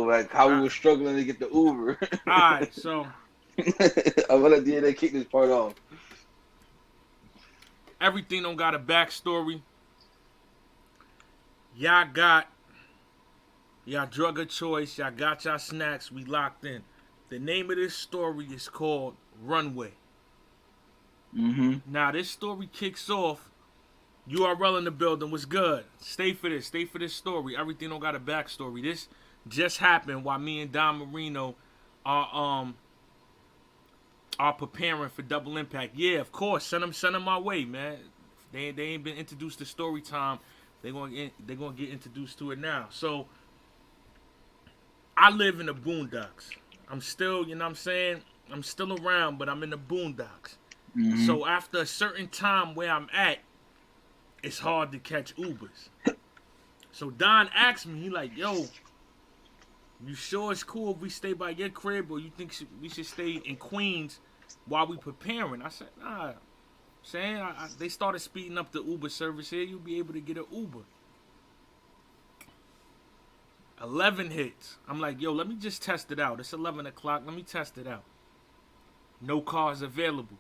like how we were struggling to get the Uber. Alright, so I'm gonna let they kick this part off. everything don't got a backstory. Y'all got y'all drug of choice. Y'all got y'all snacks. We locked in. The name of this story is called Runway. Mm-hmm. Now this story kicks off. URL in the building. What's good? Stay for this. Stay for this story. Everything don't got a backstory. This just happened while me and Don Marino are are preparing for Double Impact. Yeah, of course. Send them my way, man. They ain't been introduced to story time. They gonna get introduced to it now. So I live in the boondocks. I'm still, you know what I'm saying? I'm still around, but I'm in the boondocks. Mm-hmm. So after a certain time where I'm at, it's hard to catch Ubers. So Don asked me, he like, yo, you sure it's cool if we stay by your crib or you think we should stay in Queens while we preparing? I said, nah. Saying they started speeding up the Uber service here. You'll be able to get an Uber. 11 hits. I'm like, yo, let me just test it out. It's 11 o'clock. Let me test it out. No cars available.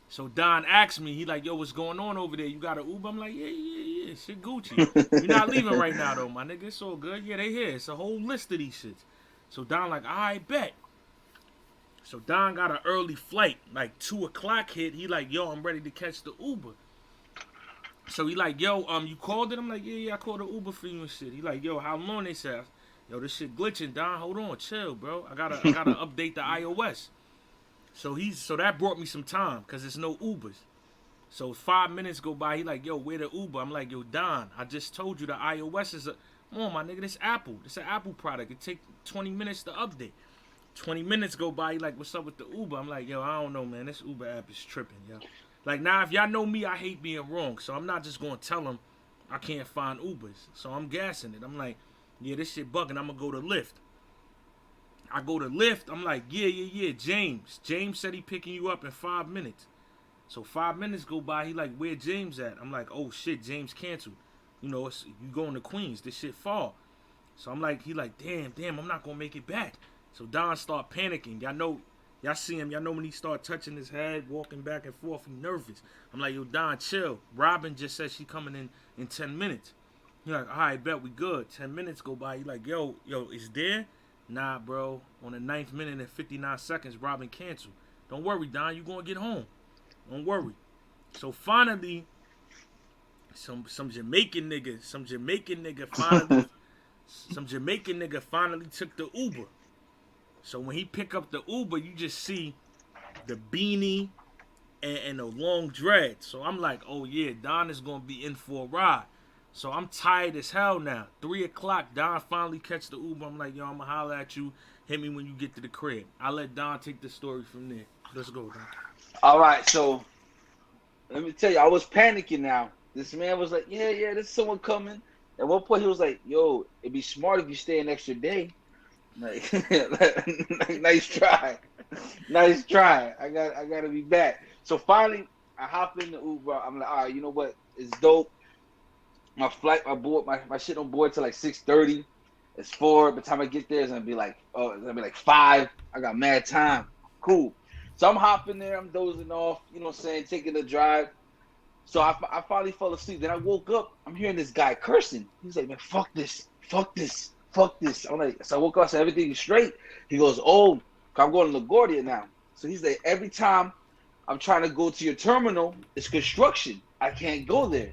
So Don asked me, he like, yo, what's going on over there? You got an Uber? I'm like, yeah. Shit Gucci. You're not leaving right now, though, my nigga. It's all good. Yeah, they here. It's a whole list of these shits. So Don like, I bet. So Don got an early flight. Like 2 o'clock hit. He like, yo, I'm ready to catch the Uber. So he like, yo, you called it? I'm like, yeah, I called an Uber for you and shit. He like, yo, how long? They said, yo, this shit glitching, Don. Hold on, chill, bro. I gotta update the iOS. So that brought me some time because there's no Ubers. So 5 minutes go by. He like, yo, where the Uber? I'm like, yo, Don, I just told you the iOS is come on, my nigga, this Apple. This an Apple product. It take 20 minutes to update. 20 minutes go by. He like, what's up with the Uber? I'm like, yo, I don't know, man. This Uber app is tripping, yo. Like, now, if y'all know me, I hate being wrong. So I'm not just going to tell him I can't find Ubers. So I'm gassing it. I'm like, yeah, this shit bugging. I'm going to go to Lyft. I go to Lyft. I'm like, yeah, James. James said he picking you up in 5 minutes. So 5 minutes go by. He like, where James at? I'm like, oh, shit, James canceled. You know, you going to Queens. This shit fall. So I'm like, he like, damn, I'm not going to make it back. So Don start panicking. Y'all see him. Y'all know when he start touching his head, walking back and forth, he nervous. I'm like, yo, Don, chill. Robin just said she coming in 10 minutes. He like, all right, bet we good. 10 minutes go by. He like, yo, is there? Nah, bro. On the 9th minute and 59 seconds, Robin canceled. Don't worry, Don. You gonna get home. Don't worry. So finally, some Jamaican nigga finally took the Uber. So when he pick up the Uber, you just see the beanie and the long dread. So I'm like, oh yeah, Don is gonna be in for a ride. So I'm tired as hell now. 3 o'clock, Don finally catch the Uber. I'm like, yo, I'm gonna holler at you. Hit me when you get to the crib. I let Don take the story from there. Let's go, Don. All right, so let me tell you, I was panicking now. This man was like, yeah, there's someone coming. At one point, he was like, yo, it'd be smart if you stay an extra day. Like, nice try. I gotta be back. So finally, I hop in the Uber. I'm like, all right, you know what? It's dope. My flight, my shit on board till like 6:30. It's 4. By the time I get there, it's gonna be like 5. I got mad time. Cool. So I'm hopping there. I'm dozing off. You know what I'm saying? Taking a drive. So I finally fell asleep. Then I woke up. I'm hearing this guy cursing. He's like, man, fuck this. I'm like, so I woke up, so everything is straight. He goes, oh, I'm going to Guardia now. So he's like, every time I'm trying to go to your terminal, it's construction. I can't go there.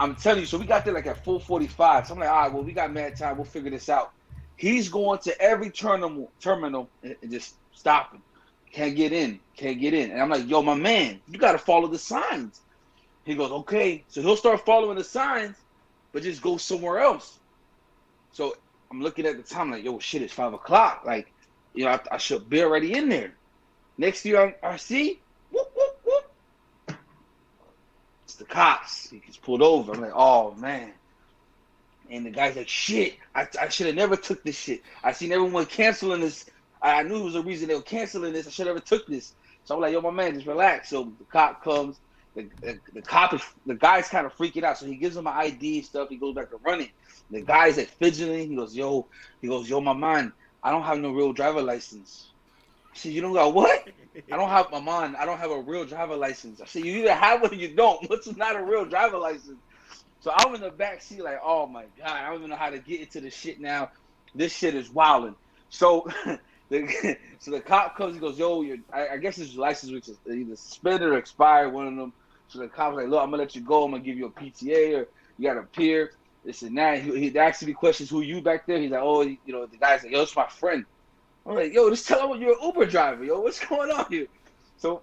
I'm telling you, so we got there like at 4:45. So I'm like, all right, well, we got mad time. We'll figure this out. He's going to every terminal and just stopping. Can't get in. And I'm like, yo, my man, you got to follow the signs. He goes, okay. So he'll start following the signs, but just go somewhere else. So I'm looking at the time like, yo, shit, it's 5 o'clock. Like, you know, I should be already in there. Next year, I see, whoop, whoop, whoop. It's the cops. He gets pulled over. I'm like, oh, man. And the guy's like, shit, I should have never took this shit. I seen everyone canceling this. I knew it was a reason they were canceling this. I should have never took this. So I'm like, yo, my man, just relax. So the cop comes. The guy's kind of freaking out, so he gives him my ID and stuff. He goes back to running. The guy's like fidgeting. He goes, yo, my man, I don't have no real driver license. I said, you don't got what? I don't have a real driver license. I said, you either have one or you don't. What's not a real driver license? So I'm in the back seat like, oh my God, I don't even know how to get into the shit now. This shit is wilding. So the cop comes, he goes, yo, I guess his license was either suspended or expired, one of them. So the cop's like, look, I'm gonna let you go. I'm gonna give you a PTA or you gotta appear. This and that. He asks me questions, who you back there? He's like, oh, the guy's like, yo, it's my friend. I'm like, yo, just tell him you're an Uber driver, yo. What's going on here? So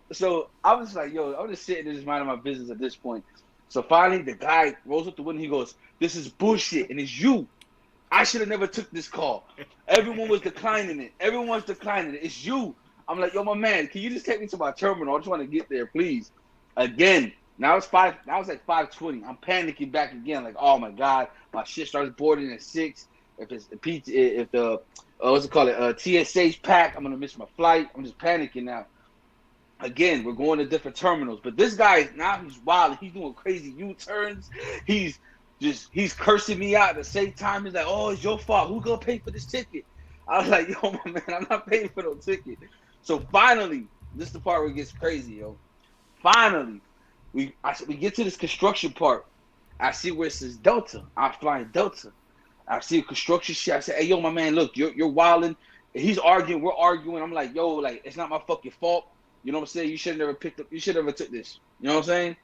I was like, yo, I'm just sitting there just minding my business at this point. So finally, the guy rolls up the window. He goes, this is bullshit, and it's you. I should have never took this call. Everyone was declining it. Everyone's declining it. It's you. I'm like, yo, my man, can you just take me to my terminal? I just want to get there, please. Again. Now it's like 5:20. I'm panicking back again, like, oh my God, my shit starts boarding at 6. If it's the what's it called? TSA's packed, I'm gonna miss my flight. I'm just panicking now. Again, we're going to different terminals, but this guy now he's wild. He's doing crazy U-turns. He's cursing me out at the same time. He's like, "Oh, it's your fault. Who's gonna pay for this ticket?" I was like, "Yo, my man, I'm not paying for no ticket." So finally, this is the part where it gets crazy, yo. Finally, we get to this construction part. I see where it says Delta. I'm flying Delta. I see a construction shit. I say, "Hey, yo, my man, look, you're wilding." He's arguing. We're arguing. I'm like, "Yo, like, it's not my fucking fault." You know what I'm saying? You should have never picked up. You should have never took this. You know what I'm saying?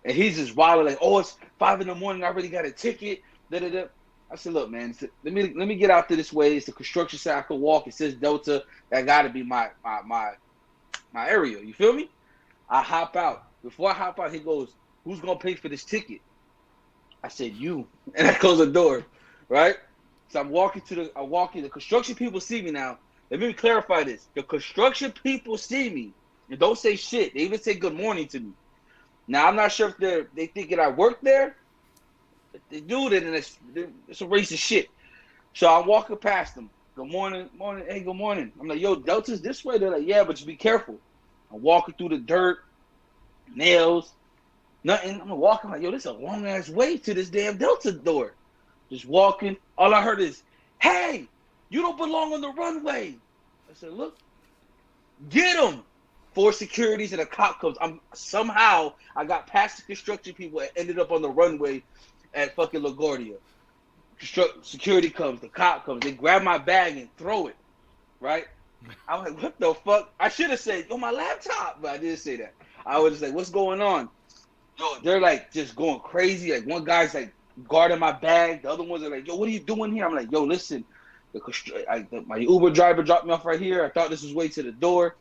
And he's just wilding like, "Oh, it's 5 in the morning. I already got a ticket." Da da da. I said, "Look, man. Let me get out to this way. It's the construction site. I can walk. It says Delta. That got to be my area. You feel me?" I hop out. Before I hop out, he goes, "Who's gonna pay for this ticket?" I said, "You." And I close the door. Right? So I'm walking. The construction people see me now. Let me clarify this. The construction people see me and don't say shit. They even say good morning to me. Now, I'm not sure if they thinking I work there. If they do, then it's a racist shit. So I'm walking past them. Good morning. Hey, good morning. I'm like, yo, Delta's this way. They're like, yeah, but just be careful. I'm walking through the dirt, nails, nothing. I'm walking like, yo, this is a long-ass way to this damn Delta door. Just walking. All I heard is, hey, you don't belong on the runway. I said, look, get him. 4 securities and a cop comes. Somehow I got past the construction people and ended up on the runway at fucking LaGuardia. Security comes, the cop comes. They grab my bag and throw it. Right? I'm like, what the fuck? I should have said, yo, my laptop, but I didn't say that. I was just like, what's going on? Yo, they're like just going crazy. Like one guy's like guarding my bag. The other ones are like, yo, what are you doing here? I'm like, yo, listen, my Uber driver dropped me off right here. I thought this was way to the door.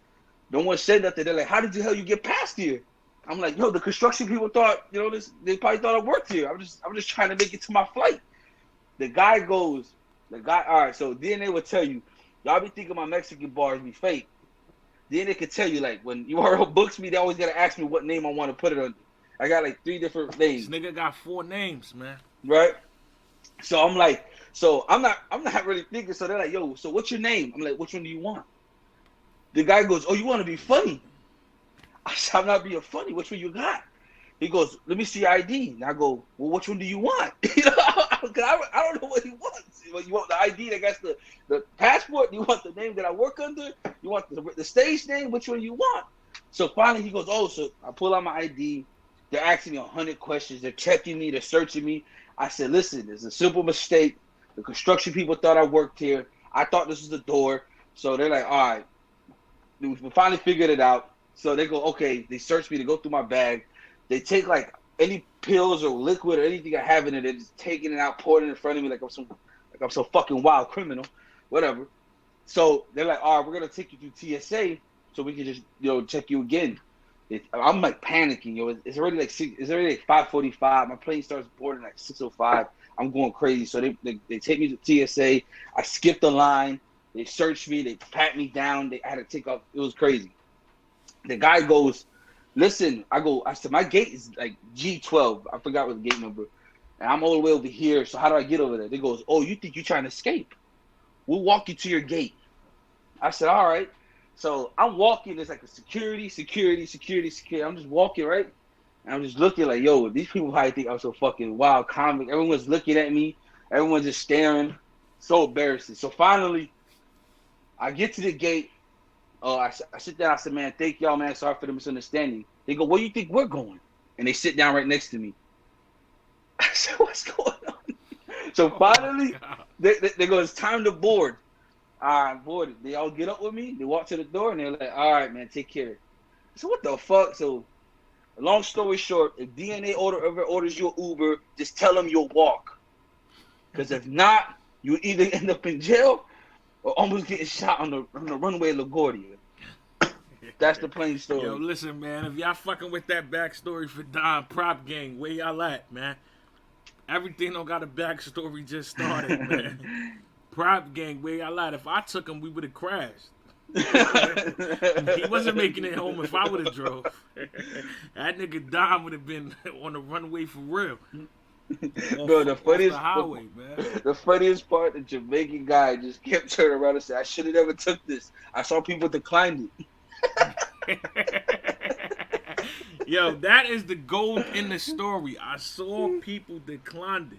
No one said nothing. They're like, how did the hell you get past here? I'm like, yo, the construction people thought, they probably thought I worked here. I'm just trying to make it to my flight. All right, so then they would tell you, y'all be thinking my Mexican bars be fake. Then they could tell you, like, when URL books me, they always got to ask me what name I want to put it under. I got like 3 different names. This nigga got 4 names, man. Right? So I'm like, I'm not really thinking. So they're like, yo, so what's your name? I'm like, which one do you want? The guy goes, oh, you want to be funny? I said, I'm not being funny. Which one you got? He goes, let me see your ID. And I go, well, which one do you want? Because I don't know what he wants. You want the ID that got the passport? You want the name that I work under? You want the stage name? Which one do you want? So finally he goes, oh, so I pull out my ID. They're asking me 100 questions. They're checking me. They're searching me. I said, listen, it's a simple mistake. The construction people thought I worked here. I thought this was the door. So they're like, all right. We finally figured it out. So they go, okay. They search me to go through my bag. They take like any pills or liquid or anything I have in it. They're just taking it out, pouring it in front of me like I'm some fucking wild criminal, whatever. So they're like, all right, we're gonna take you through TSA so we can just check you again. I'm like panicking, yo. It's already like 5:45. My plane starts boarding like 6:05. I'm going crazy. So they take me to TSA. I skip the line. They search me. They pat me down. I had to take off. It was crazy. The guy goes, listen. I said, my gate is like G12. I forgot what the gate number. And I'm all the way over here. So how do I get over there? They goes, oh, you think you're trying to escape? We'll walk you to your gate. I said, all right. So I'm walking. There's like a security. I'm just walking, right? And I'm just looking like, yo, these people probably think I'm so fucking wild comic. Everyone's looking at me. Everyone's just staring. So embarrassing. So finally, I get to the gate. I sit down. I said, man, thank y'all, man. Sorry for the misunderstanding. They go, where you think we're going? And they sit down right next to me. I said, what's going on? So Oh my finally, god. they go, it's time to board. All right, boarded. They all get up with me. They walk to the door and they're like, all right, man, take care. So what the fuck? So long story short, if DNA ever orders you an Uber, just tell them you'll walk. Because if not, you either end up in jail or almost getting shot on the runway of LaGuardia. That's the plain Yo, story. listen, man. If y'all fucking with that backstory for Don Prop Gang, where y'all at, man? Everything don't got a backstory. Just started, man. Prop Gang, where y'all at? If I took him, we would have crashed. He wasn't making it home if I would have drove. That nigga Don would have been on the runway for real. Bro, Off the highway, man. the funniest part, the Jamaican guy just kept turning around and said, I should have never took this. I saw people declined it. Yo, that is the gold in the story. I saw people declined it.